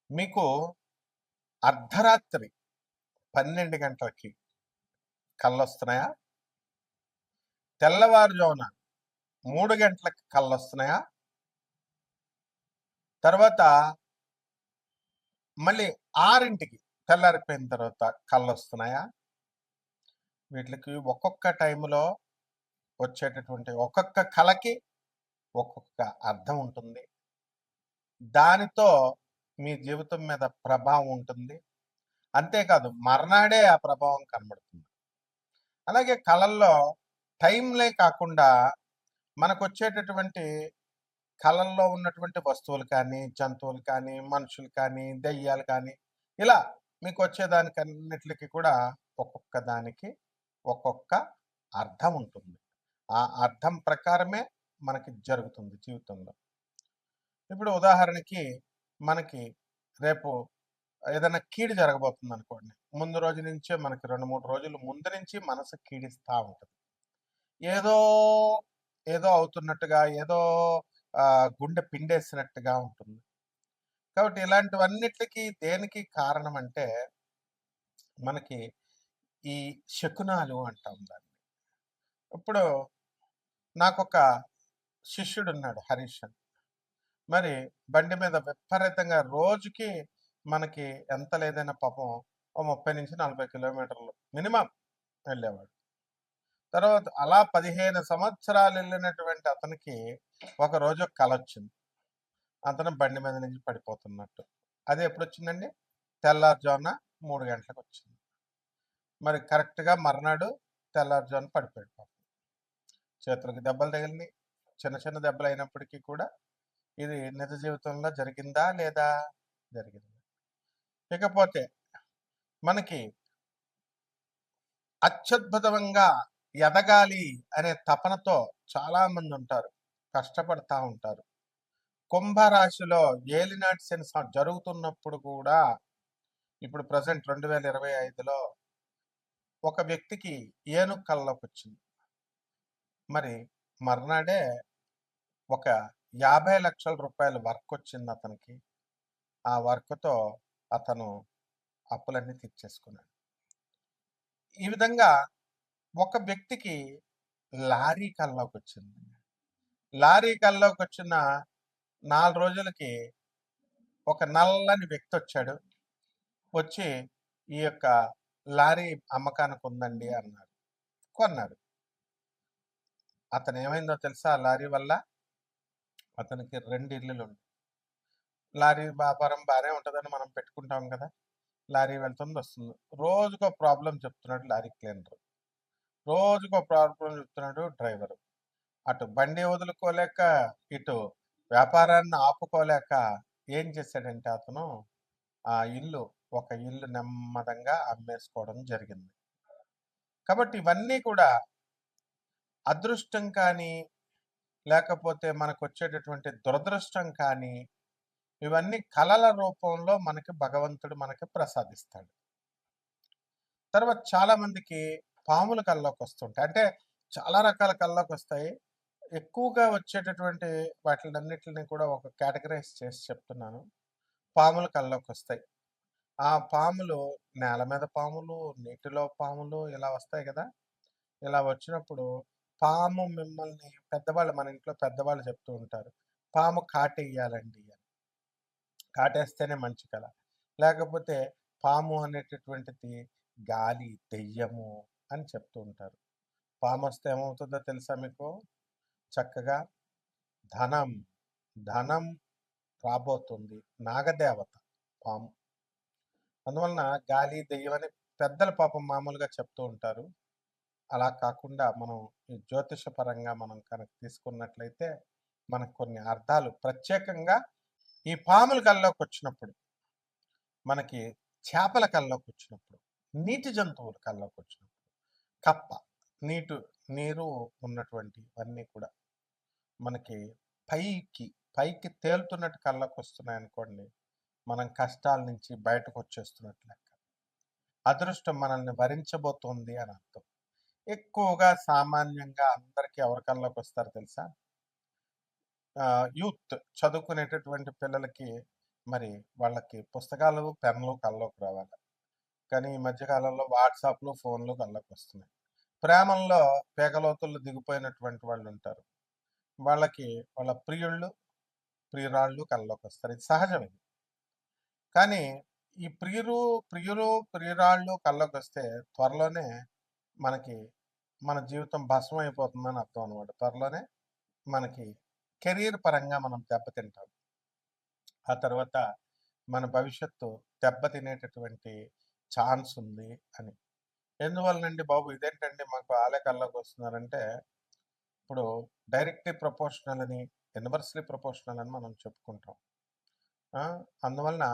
మీకు అర్ధరాత్రి 12 గంటలకి కళ్ళొస్తున్నాయా? తెల్లవారుజామున 3 గంటలకి కళ్ళొస్తున్నాయా? తర్వాత మళ్ళీ 6కి తెల్లారిపోయిన తర్వాత కళ్ళొస్తున్నాయా? వీటికి ఒక్కొక్క టైంలో వచ్చేటటువంటి ఒక్కొక్క కళకి ఒక్కొక్క అర్థం ఉంటుంది. దానితో మీ జీవితం మీద ప్రభావం ఉంటుంది. అంతేకాదు మర్నాడే ఆ ప్రభావం కనబడుతుంది. అలాగే కళల్లో టైంలే కాకుండా మనకొచ్చేటటువంటి కళల్లో ఉన్నటువంటి వస్తువులు కానీ, జంతువులు కానీ, మనుషులు కానీ, దెయ్యాలు కానీ, ఇలా మీకు వచ్చేదానికన్నిట్లికి కూడా ఒక్కొక్క దానికి ఒక్కొక్క అర్థం ఉంటుంది. ఆ అర్థం ప్రకారమే మనకి జరుగుతుంది జీవితంలో. ఇప్పుడు ఉదాహరణకి మనకి రేపు ఏదైనా కీడు జరగబోతుందనుకోండి. ముందు రోజు నుంచే మనకి 2, 3 రోజులు ముందు నుంచి మనసు కీడిస్తా ఉంటది. ఏదో, ఏదో అవుతున్నట్టుగా, ఏదో గుండె పిండేసినట్టుగా ఉంటుంది. కాబట్టి ఇలాంటివన్నిట్లికి దేనికి కారణం అంటే, మనకి ఈ శకునాలు అంటాం దాన్ని. ఇప్పుడు నాకొక శిష్యుడున్నాడు హరీష్ అని. మరి బండి మీద విపరీతంగా రోజుకి మనకి ఎంత లేదైనా పాపం ఓ 30-40 కిలోమీటర్లు మినిమమ్ వెళ్ళేవాడు. తర్వాత అలా 15 సంవత్సరాలు వెళ్ళినటువంటి అతనికి ఒకరోజు కలొచ్చింది. అతను బండి మీద నుంచి పడిపోతున్నట్టు. అది ఎప్పుడొచ్చిందండి? తెల్లారుజామున 3 గంటలకొచ్చింది. మరి కరెక్ట్‌గా మర్నాడు తెల్లారుజామున పడిపోయాడు పాపం. చేతులకి దెబ్బలు తగిలినియి. చిన్న చిన్న దెబ్బలయినప్పటికీ కూడా ఇది నిజ జీవితంలో జరిగిందా? లేదా? జరిగింది. ఇకపోతే మనకి అత్యద్భుతంగా ఎదగాలి అనే తపనతో చాలామంది ఉంటారు. కష్టపడతా ఉంటారు. కుంభరాశిలో ఏలినాటి శని జరుగుతున్నప్పుడు కూడా ఇప్పుడు ప్రెజెంట్ 2025లో ఒక వ్యక్తికి ఏనుగు కల్లోకొచ్చింది. మరి మర్నాడే ఒక 50,00,000 రూపాయల వర్క్ వచ్చింది అతనికి. ఆ వర్క్‌తో అతను అప్పులన్నీ తీర్చేసుకున్నాడు. ఈ విధంగా ఒక వ్యక్తికి లారీ కల్లోకొచ్చింది. లారీ కల్లోకొచ్చిన 4 రోజులకి ఒక నల్లని వ్యక్తొచ్చాడు. వచ్చి ఈ యొక్క లారీ అమ్మకానికి ఉందండి అన్నాడు. కొన్నాడు. అతనేమైందో తెలుసా ఆ లారీ వల్ల? అతనికి 2 ఇల్లులుంటాయి. లారీ వ్యాపారం బానే ఉంటదని మనం పెట్టుకుంటాం కదా! లారీ వెళ్తుంది, వస్తుంది. రోజుకో ప్రాబ్లమ్ చెప్తున్నాడు లారీ క్లీనరు. రోజుకో ప్రాబ్లమ్ చెప్తున్నాడు డ్రైవరు. అటు బండి వదులుకోలేక, ఇటు వ్యాపారాన్ని ఆపుకోలేక ఏం చేశాడంటే అతను ఆ ఒక ఇల్లు నెమ్మదంగా అమ్మేసుకోవడం జరిగింది. కాబట్టి ఇవన్నీ కూడా అదృష్టం కానీ, లేకపోతే మనకొచ్చేటటువంటి దురదృష్టం కానీ, ఇవన్నీ కళల రూపంలో మనకి భగవంతుడు మనకి ప్రసాదిస్తాడు. తర్వాత చాలా మందికి పాములు కల్లోకొస్తుంటాయి. అంటే చాలా రకాల కల్లోకొస్తాయి. ఎక్కువగా వచ్చేటటువంటి వాటిలన్నిటిని కూడా ఒక కేటగరైజ్ చేసి చెప్తున్నాను. పాములు కల్లోకొస్తాయి. ఆ పాములు నేల మీద పాములు, నీటిలో పాములు ఇలా వస్తాయి కదా! ఇలా వచ్చినప్పుడు పాము మిమ్మల్ని పెద్దవాళ్ళు మన ఇంట్లో పెద్దవాళ్ళు చెప్తూ ఉంటారు. పాము కాటేయాలండి అని. కాటేస్తేనే మంచి కల. లేకపోతే పాము అనేటటువంటిది గాలి, దెయ్యము అని చెప్తూ ఉంటారు. పామొస్తే ఏమవుతుందో తెలుసా మీకు? చక్కగా ధనం, ధనం రాబోతుంది. నాగదేవత పాము. అందువలన గాలి, దెయ్యం అని పెద్దలు పాపం మామూలుగా చెప్తూ ఉంటారు. అలా కాకుండా మనం ఈ జ్యోతిష పరంగా మనం కనుక తీసుకున్నట్లయితే మనకు కొన్ని అర్థాలు ప్రత్యేకంగా ఈ పాముల కల్లోకొచ్చినప్పుడు, మనకి చేపల కల్లోకొచ్చినప్పుడు, నీటి జంతువుల కల్లోకొచ్చినప్పుడు, కప్ప, నీరు ఉన్నటువంటివన్నీ కూడా మనకి పైకి, పైకి తేలుతున్నట్టు కల్లోకొస్తున్నాయనుకోండి, మనం కష్టాల నుంచి బయటకొచ్చేస్తున్నట్లు లెక్క. అదృష్టం మనల్ని వరించబోతోంది అని అర్థం. ఎక్కువగా సామాన్యంగా అందరికి ఎవరి కల్లోకొస్తారు తెలుసా? యూత్ చదువుకునేటటువంటి పిల్లలకి మరి వాళ్ళకి పుస్తకాలు, పెన్నులు కల్లోకి రావాలి. కానీ ఈ మధ్య కాలంలో వాట్సాప్‌లు, ఫోన్‌లు కల్లోకొస్తున్నాయి. ప్రేమల్లో పేకలోతుల్లో దిగిపోయినటువంటి వాళ్ళుంటారు. వాళ్ళకి వాళ్ళ ప్రియుళ్ళు, ప్రియురాళ్ళు కల్లోకొస్తారు. ఇది సహజం ఇది. కానీ ఈ ప్రియులు, ప్రియురాళ్ళు కల్లోకొస్తే త్వరలోనే మనకి మన జీవితం భస్మం అయిపోతుందని అర్థం అనమాట. త్వరలోనే మనకి కెరీర్ పరంగా మనం దెబ్బతింటాం. ఆ తర్వాత మన భవిష్యత్తు దెబ్బతినేటటువంటి ఛాన్స్ ఉంది అని. ఎందువల్లనండి బాబు ఇదేంటండి మాకు ఆలే కల్లోకొస్తున్నారంటే, ఇప్పుడు డైరెక్ట్‌లీ ప్రపోర్షనల్ అని, ఇన్వర్స్‌లీ ప్రపోర్షనల్ అని మనం చెప్పుకుంటాం. ఆ! అందువలన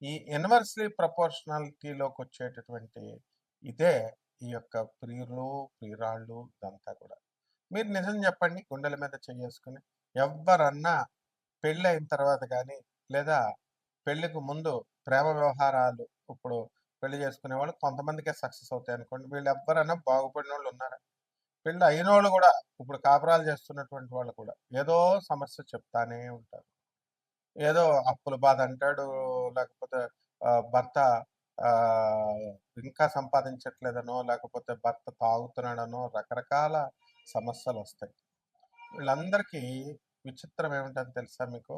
ఈ ఇన్వర్స్‌లీ ప్రపోర్షనాలిటీలోకొచ్చేటటువంటి ఇదే ఈ యొక్క ప్రియులు, ప్రియురాళ్ళు ఇదంతా కూడా. మీరు నిజం చెప్పండి గుండెల మీద చెయ్యేసుకొని. ఎవ్వరన్నా పెళ్ళయిన తర్వాత గానీ, లేదా పెళ్ళికి ముందు ప్రేమ వ్యవహారాలు ఇప్పుడు పెళ్లి చేసుకునేవాళ్ళు కొంతమందికే సక్సెస్ అవుతాయనుకోండి. వీళ్ళెవ్వరైనా బాగుపడినోళ్ళున్నారా? పెళ్లి అయినోళ్ళు గూడా ఇప్పుడు కాపురాలు చేస్తున్నటువంటి వాళ్ళు కూడా ఏదో సమస్య చెప్తానే ఉంటారు. ఏదో అప్పుల బాధ అంటాడు. లేకపోతే భర్త ఆహ్, ఇంకా సంపాదించట్లేదనో, లేకపోతే భర్త తాగుతున్నాడనో రకరకాల సమస్యలొస్తాయి. వీళ్ళందరికీ విచిత్రం ఏమిటని తెలుసా మీకు?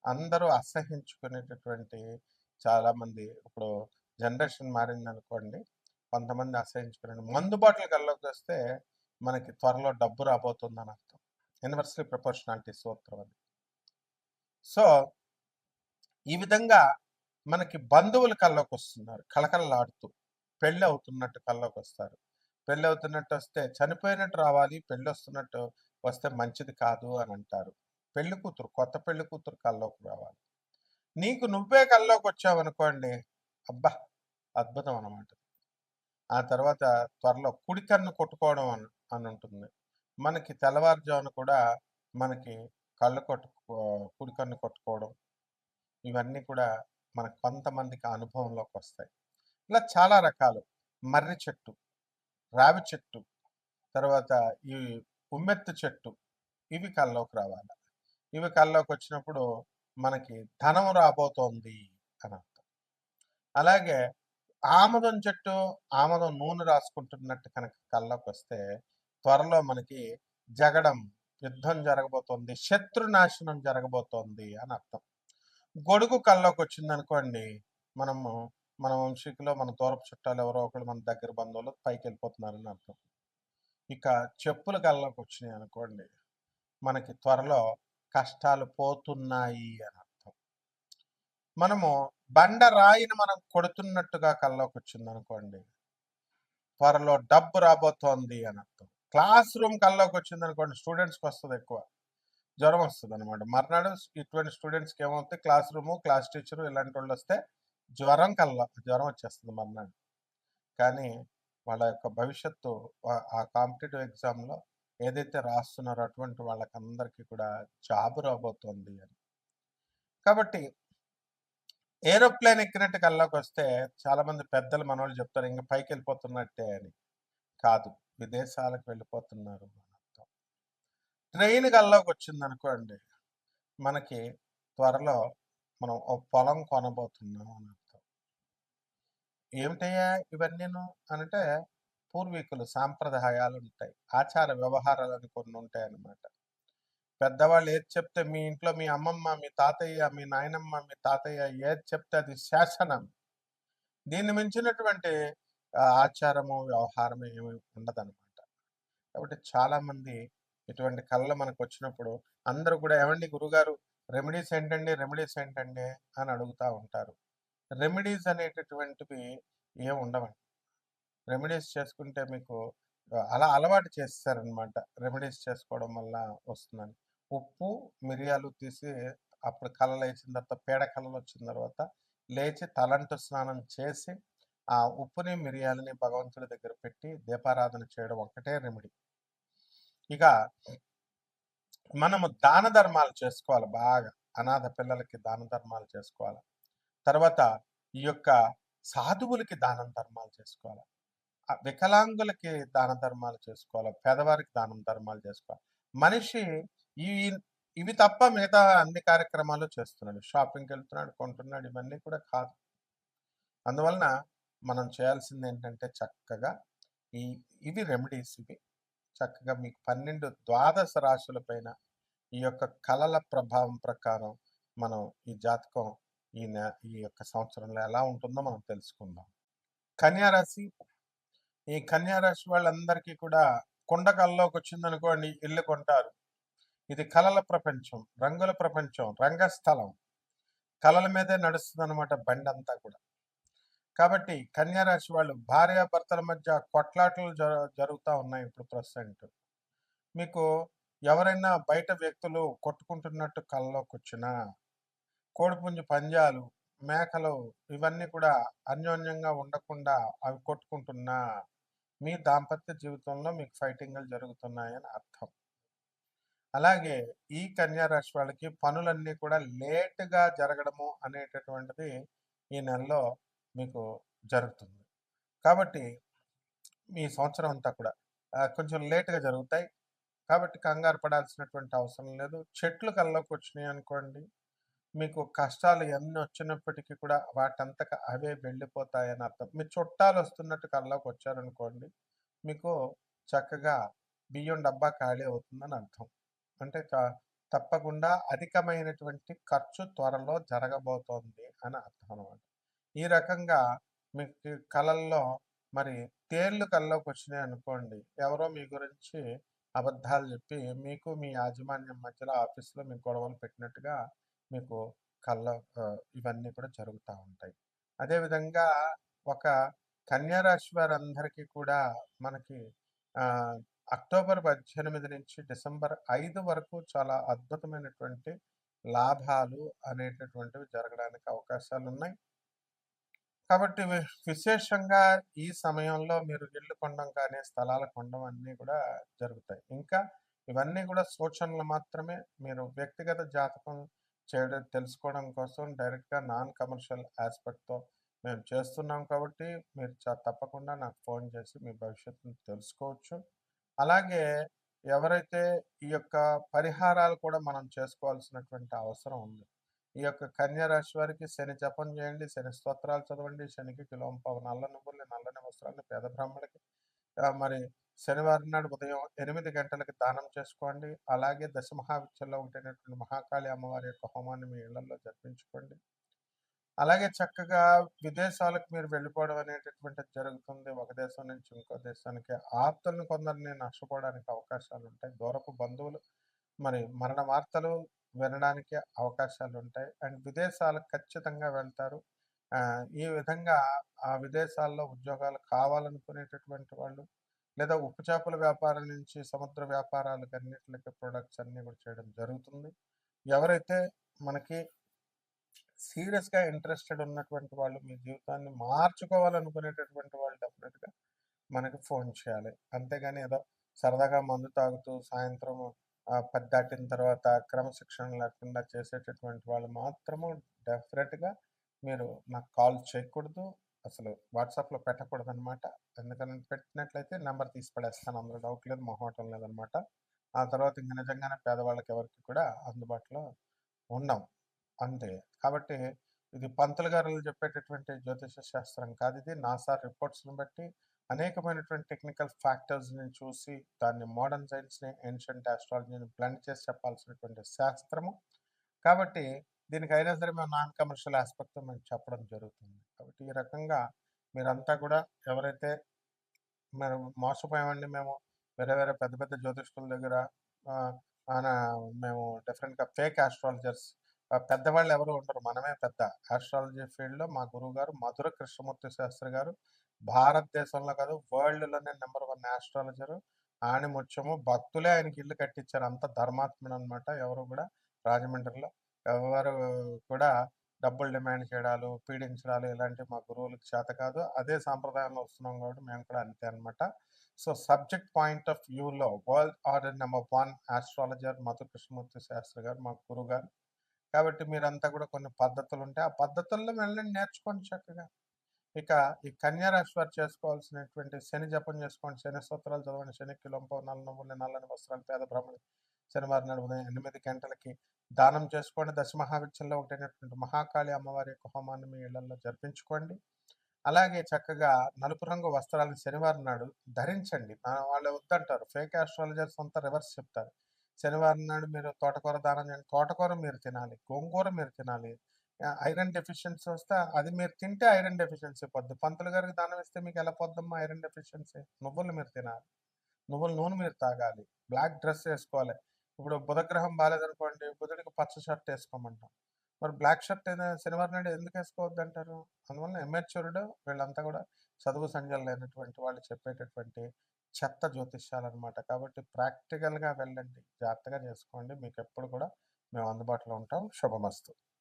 అందరూ అసహించుకునేటటువంటి చాలామంది ఇప్పుడు జనరేషన్ మారిందనుకోండి. కొంతమంది అసహించుకునే మందు బాటిల్ కల్లోకొస్తే మనకి త్వరలో డబ్బు రాబోతుందని అర్థం. ఇన్వర్స్‌లీ ప్రపోర్షనాలిటీ సూత్రం అది. సో ఈ విధంగా మనకి బంధువులు కల్లోకొస్తున్నారు కళకళలాడుతూ. పెళ్ళవుతున్నట్టు కల్లోకొస్తారు. పెళ్ళవుతున్నట్టు వస్తే చనిపోయినట్టు రావాలి, పెళ్ళొస్తున్నట్టు వస్తే మంచిది కాదు అని అంటారు. పెళ్లి కూతురు, కొత్త పెళ్లి కూతురు కల్లోకి రావాలి. నీకు నువ్వే కల్లోకొచ్చావనుకోండి, అబ్బా! అద్భుతం అనమాట. ఆ తర్వాత త్వరలో కుడి కన్ను కొట్టుకోవడం అనుంటుంది. మనకి తెల్లవారుజామున కూడా మనకి కళ్ళు కుడి కన్ను కొట్టుకోవడం ఇవన్నీ కూడా మనకు కొంతమందికి అనుభవంలోకొస్తాయి. ఇలా చాలా రకాలు. మర్రి చెట్టు, రావి చెట్టు, తర్వాత ఈ ఉమ్మెత్తు చెట్టు ఇవి కల్లోకి రావాలి. ఇవి కల్లోకొచ్చినప్పుడు మనకి ధనం రాబోతోంది అని అర్థం. అలాగే ఆమదం చెట్టు, ఆమదం నూనె రాసుకుంటున్నట్టు కనుక కల్లోకొస్తే త్వరలో మనకి జగడం, యుద్ధం జరగబోతోంది, శత్రునాశనం జరగబోతోంది అని అర్థం. గొడుగు కల్లోకొచ్చిందనుకోండి, మనము మన వంశీకులో మన దూరపు చుట్టాలు ఎవరో ఒకళ్ళు మన దగ్గర బంధువులు పైకెళ్ళిపోతున్నారని అర్థం. ఇక చెప్పులు కల్లోకొచ్చినాయి అనుకోండి, మనకి త్వరలో కష్టాలు పోతున్నాయి అని అర్థం. మనము బండరాయిని మనం కొడుతున్నట్టుగా కల్లోకొచ్చిందనుకోండి, త్వరలో డబ్బు రాబోతోంది అని అర్థం. క్లాస్ రూమ్ కల్లోకొచ్చిందనుకోండి, స్టూడెంట్స్‌కొస్తది ఎక్కువ. జ్వరం వస్తదనమాట. మర్నాడు ఇటువంటి స్టూడెంట్స్‌కి ఏమవుద్ది క్లాస్ రూము, క్లాస్ టీచరు ఇలాంటోళ్ళొస్తే జ్వరం వచ్చేస్తది మర్నాడు. కానీ వాళ్ళ యొక్క భవిష్యత్తు ఆ కాంపిటీటివ్ ఎగ్జామ్‌లో ఏదైతే రాస్తున్నారో అటువంటి వాళ్ళకందరికీ కూడా జాబ్ రాబోతోంది అని. కాబట్టి ఏరోప్లేన్ ఎక్కినట్టు కల్లోకొస్తే చాలామంది పెద్దలు మనోళ్ళు చెప్తారు ఇంక పైకెళ్ళిపోతున్నట్టే అని. కాదు. విదేశాలకు వెళ్ళిపోతున్నారు అని అర్థం. ట్రైన్ కల్లోకొచ్చిందనుకోండి మనకి త్వరలో మనం ఓ పొలం కొనబోతున్నాం అని అర్థం. ఏమిటయ్యా ఇవన్నీను అనంటే పూర్వీకులు సాంప్రదాయాలుంటాయి. ఆచార వ్యవహారాలని కొన్ని ఉంటాయన్నమాట. పెద్దవాళ్ళు ఏది చెప్తే మీ ఇంట్లో మీ అమ్మమ్మ, మీ తాతయ్య, మీ నాయనమ్మ, మీ తాతయ్య ఏది చెప్తే అది శాసనం. దీన్ని మించినటువంటి ఆచారము, వ్యవహారము ఏమి ఉండదనమాట. కాబట్టి చాలామంది ఇటువంటి కళలు మనకొచ్చినప్పుడు అందరూ కూడా "ఏవండి గురుగారు రెమెడీస్ ఏంటండి? రెమెడీస్ ఏంటండి?" అని అడుగుతా ఉంటారు. రెమెడీస్ అనేటటువంటివి ఏమి ఉండవండి. రెమెడీస్ చేసుకుంటే మీకు అలా అలవాటు చేసేసారనమాట. రెమెడీస్ చేసుకోవడం వల్ల వస్తుందని. ఉప్పు, మిరియాలు తీసి అప్పుడు కలలేచిన తర్వాత పీడ కలలొచ్చిన తర్వాత లేచి తలంటు స్నానం చేసి, ఆ ఉప్పుని, మిరియాలని భగవంతుడి దగ్గర పెట్టి దీపారాధన చేయడం ఒక్కటే రెమెడీ. ఇక మనము దాన ధర్మాలు చేసుకోవాలి బాగా. అనాథ పిల్లలకి దాన ధర్మాలు చేసుకోవాలి. తర్వాత ఈ యొక్క సాధువులకి దానం ధర్మాలు చేసుకోవాలి. వికలాంగులకి దాన ధర్మాలు చేసుకోవాలి. పేదవారికి దానం ధర్మాలు చేసుకోవాలి. మనిషి ఈ ఇవి తప్ప మిగతా అన్ని కార్యక్రమాలు చేస్తున్నాడు. షాపింగ్‌కెళ్తున్నాడు, కొంటున్నాడు ఇవన్నీ కూడా కాదు. అందువలన మనం చేయాల్సిందేంటంటే చక్కగా ఈ ఇవి రెమెడీస్ ఇవి. చక్కగా మీకు 12 ద్వాదశ రాశుల పైన ఈ యొక్క కళల ప్రభావం ప్రకారం మనం ఈ జాతకం ఈ యొక్క సంవత్సరంలో ఎలా ఉంటుందో మనం తెలుసుకుందాం. కన్యా రాశి. ఈ కన్యా రాశి వాళ్ళందరికీ కూడా కుండ కల్లోకి వచ్చిందనుకోండి ఇల్లు కొంటారు. ఇది కళల ప్రపంచం, రంగుల ప్రపంచం, రంగస్థలం. కళల మీదే నడుస్తుందన్నమాట బండంతా కూడా. కాబట్టి కన్యా రాశి వాళ్ళు భార్యాభర్తల మధ్య కొట్లాటలు జరుగుతూ ఉన్నాయి ఇప్పుడు ప్రస్తుతం. మీకు ఎవరైనా బయట వ్యక్తులు కొట్టుకుంటున్నట్టు కళ్ళలోకి వచ్చినా, కోడిపుంజు పంజాలు, మేకలు ఇవన్నీ కూడా అన్యోన్యంగా ఉండకుండా అవి కొట్టుకుంటున్నా మీ దాంపత్య జీవితంలో మీకు ఫైటింగ్లు జరుగుతున్నాయని అర్థం. అలాగే ఈ కన్యా రాశి వాళ్ళకి పనులన్నీ కూడా లేటుగా జరగడము అనేటటువంటిది ఈ నెలలో మీకు జరుగుతుంది. కాబట్టి మీ సంవత్సరం అంతా కూడా కొంచెం లేటుగా జరుగుతాయి. కాబట్టి కంగారు పడాల్సినటువంటి అవసరం లేదు. చెట్లు కల్లోకి వచ్చినాయి అనుకోండి, మీకు కష్టాలు ఎన్ని వచ్చినప్పటికీ కూడా వాటంతక అవే వెళ్ళిపోతాయని అర్థం. మీ చుట్టాలు వస్తున్నట్టు కల్లోకి వచ్చారనుకోండి, మీకు చక్కగా బియ్యం డబ్బా ఖాళీ అవుతుందని అర్థం. అంటే తప్పకుండా అధికమైనటువంటి ఖర్చు త్వరలో జరగబోతోంది అని అర్థం అనమాట. ఈ రకంగా మీకు కళల్లో మరి తేళ్లు కల్లోకి వచ్చినాయి అనుకోండి, ఎవరో మీ గురించి అబద్ధాలు చెప్పి మీకు మీ యాజమాన్యం మధ్యలో ఆఫీస్లో మీకు గొడవలు పెట్టినట్టుగా మీకు కళ్ళ ఇవన్నీ కూడా జరుగుతూ ఉంటాయి. అదేవిధంగా ఒక కన్యా రాశి వారందరికీ కూడా మనకి అక్టోబర్ 18 నుంచి డిసెంబర్ 5 వరకు చాలా అద్భుతమైనటువంటి లాభాలు అనేటటువంటివి జరగడానికి అవకాశాలు ఉన్నాయి. కాబట్టి విశేషంగా ఈ సమయంలో మీరు ఇల్లు కొనడం కానీ స్థలాలు కొనడం అన్నీ కూడా జరుగుతాయి. ఇంకా ఇవన్నీ కూడా సూచనలు మాత్రమే. మీరు వ్యక్తిగత జాతకం తెలుసుకోవడం కోసం డైరెక్ట్గా నాన్ కమర్షియల్ ఆస్పెక్ట్తో మేము చేస్తున్నాం కాబట్టి మీరు తప్పకుండా నాకు ఫోన్ చేసి మీ భవిష్యత్తును తెలుసుకోవచ్చు. అలాగే ఎవరైతే ఈ యొక్క పరిహారాలు కూడా మనం చేసుకోవాల్సినటువంటి అవసరం ఉంది. ఈ యొక్క కన్యా రాశి వారికి శని జపం చేయండి, శని స్తోత్రాలు చదవండి, శనికి కిలోంపావు నల్ల నువ్వుల్ని, నల్లని వస్త్రాన్ని పేద బ్రాహ్మణులకి మరి శనివారం నాడు ఉదయం 8 గంటలకి దానం చేసుకోండి. అలాగే దశమహావిద్యల్లో ఒకటైనటువంటి మహాకాళి అమ్మవారి యొక్క హోమాన్ని మీ ఇళ్లలో జరిపించుకోండి. అలాగే చక్కగా విదేశాలకు మీరు వెళ్ళిపోవడం అనేటటువంటిది జరుగుతుంది. ఒక దేశం నుంచి ఇంకో దేశానికి. ఆప్తులను కొందరిని నష్టపోవడానికి అవకాశాలు ఉంటాయి. దూరపు బంధువులు మరి మరణ వార్తలు వినడానికి అవకాశాలు ఉంటాయి. అండ్ విదేశాలకు ఖచ్చితంగా వెళ్తారు. ఈ విధంగా ఆ విదేశాల్లో ఉద్యోగాలు కావాలనుకునేటటువంటి వాళ్ళు, లేదా ఉప్పు చేపల వ్యాపారం నుంచి సముద్ర వ్యాపారాలకు అన్నిటికి ప్రొడక్ట్స్ అన్నీ కూడా చేయడం జరుగుతుంది. ఎవరైతే మనకి సీరియస్గా ఇంట్రెస్టెడ్ ఉన్నటువంటి వాళ్ళు, మీ జీవితాన్ని మార్చుకోవాలనుకునేటటువంటి వాళ్ళు డెఫినెట్గా మనకి ఫోన్ చేయాలి. అంతేగాని ఏదో సరదాగా మందు తాగుతూ సాయంత్రం 10 దాటిన తర్వాత క్రమశిక్షణ లేకుండా చేసేటటువంటి వాళ్ళు మాత్రము డెఫినెట్గా మీరు నాకు కాల్ చేయకూడదు. అసలు వాట్సాప్లో పెట్టకూడదు అనమాట. ఎందుకని పెట్టినట్లయితే నెంబర్ తీసి పడేస్తాను. అందులో డౌట్ లేదు, మొహమాటం లేదనమాట. ఆ తర్వాత ఇంక నిజంగానే పేదవాళ్ళకి ఎవరికి కూడా అందుబాటులో ఉండం అంతే. కాబట్టి ఇది పంతులు గారు చెప్పేటటువంటి జ్యోతిష శాస్త్రం కాదు. ఇది నాసా రిపోర్ట్స్ని బట్టి అనేకమైనటువంటి టెక్నికల్ ఫ్యాక్టర్స్ని చూసి దాన్ని మోడర్న్ సైన్స్ని, ఏన్షియంట్ ఆస్ట్రాలజీని బ్లెండ్ చేసి చెప్పాల్సినటువంటి శాస్త్రము. కాబట్టి దీనికైనా సరే మేము నాన్ కమర్షియల్ ఆస్పెక్ట్తో మేము చెప్పడం జరుగుతుంది. కాబట్టి ఈ రకంగా మీరంతా కూడా ఎవరైతే మేము మోసపోయామండి, మేము వేరే వేరే పెద్ద పెద్ద జ్యోతిష్కుల దగ్గర మేము డిఫరెంట్గా ఫేక్ ఆస్ట్రాలజర్స్, పెద్దవాళ్ళు ఎవరు ఉండరు, మనమే పెద్ద. ఆస్ట్రాలజీ ఫీల్డ్లో మా గురువు గారు మధుర కృష్ణమూర్తి శాస్త్రి గారు భారతదేశంలో కాదు వరల్డ్లోనే నెంబర్ 1 ఆస్ట్రాలజరు. ఆణిముత్యము భక్తులే ఆయనకి ఇల్లు కట్టించారు. అంత ధర్మాత్ముడు అనమాట. ఎవరు కూడా రాజమండ్రిలో ఎవరు కూడా డబ్బులు డిమాండ్ చేయడాలు, పీడించడాలు ఇలాంటివి మా గురువులకు చేత కాదు. అదే సాంప్రదాయంలో వస్తున్నాం కాబట్టి మేము కూడా అంతే అనమాట. సో సబ్జెక్ట్ పాయింట్ ఆఫ్ వ్యూలో world order number 1 astrologer Madhu Krishnamurthy Shastri garu మా గురువు గారు. కాబట్టి మీరంతా కూడా కొన్ని పద్ధతులు ఉంటాయి, ఆ పద్ధతుల్లో వెళ్ళండి, నేర్చుకోండి చక్కగా. ఇక ఈ కన్యా రాశి వారు చేసుకోవాల్సినటువంటి శని జపం చేసుకోండి, శని స్తోత్రాలు చదవండి, శని కిలోంపావు నల్ల నువ్వుల్ని, నల్లని వస్త్రాలు పేద బ్రాహ్మణులు శనివారం నాడు ఉదయం 8 గంటలకి దానం చేసుకోండి. దశమహావిద్యల్లో ఒకటైనటువంటి మహాకాళి అమ్మవారి యొక్క హోమాన్ని మీ ఇళ్లలో జరిపించుకోండి. అలాగే చక్కగా నలుపు రంగు వస్త్రాలను శనివారం నాడు ధరించండి. వాళ్ళు వద్దంటారు. ఫేక్ ఆస్ట్రాలజర్స్ అంతా రివర్స్ చెప్తారు. శనివారం నాడు మీరు తోటకూర దానం చేయండి. తోటకూర మీరు తినాలి. గోంగూర మీరు తినాలి. ఐరన్ డెఫిషియన్సీ వస్తే అది మీరు తింటే ఐరన్ డెఫిషియన్సీ పోద్ది. పంతులు గారికి దానం ఇస్తే మీకు ఎలా పోద్దమ్మా ఐరన్ డెఫిషియన్సీ? నువ్వులు మీరు తినాలి. నువ్వుల నూనె మీరు తాగాలి. బ్లాక్ డ్రెస్ వేసుకోవాలి. ఇప్పుడు బుధగ్రహం బాలేదనుకోండి, బుధుడికి పచ్చ షర్ట్ వేసుకోమంటాం. మరి బ్లాక్ షర్ట్ శనివారం నాడు ఎందుకు వేసుకోవద్దంటారు? అందువల్ల ఎమ్మెచ్యూర్డ్ వీళ్ళంతా కూడా చదువు సంధ్యలు లేనటువంటి వాళ్ళు చెప్పేటటువంటి చెత్త జ్యోతిష్యాలన్నమాట. కాబట్టి ప్రాక్టికల్‌గా వెళ్ళండి. జాగ్రత్తగా చేసుకోండి. మీకెప్పుడు కూడా మేము అందుబాటులో ఉంటాం. శుభమస్తు.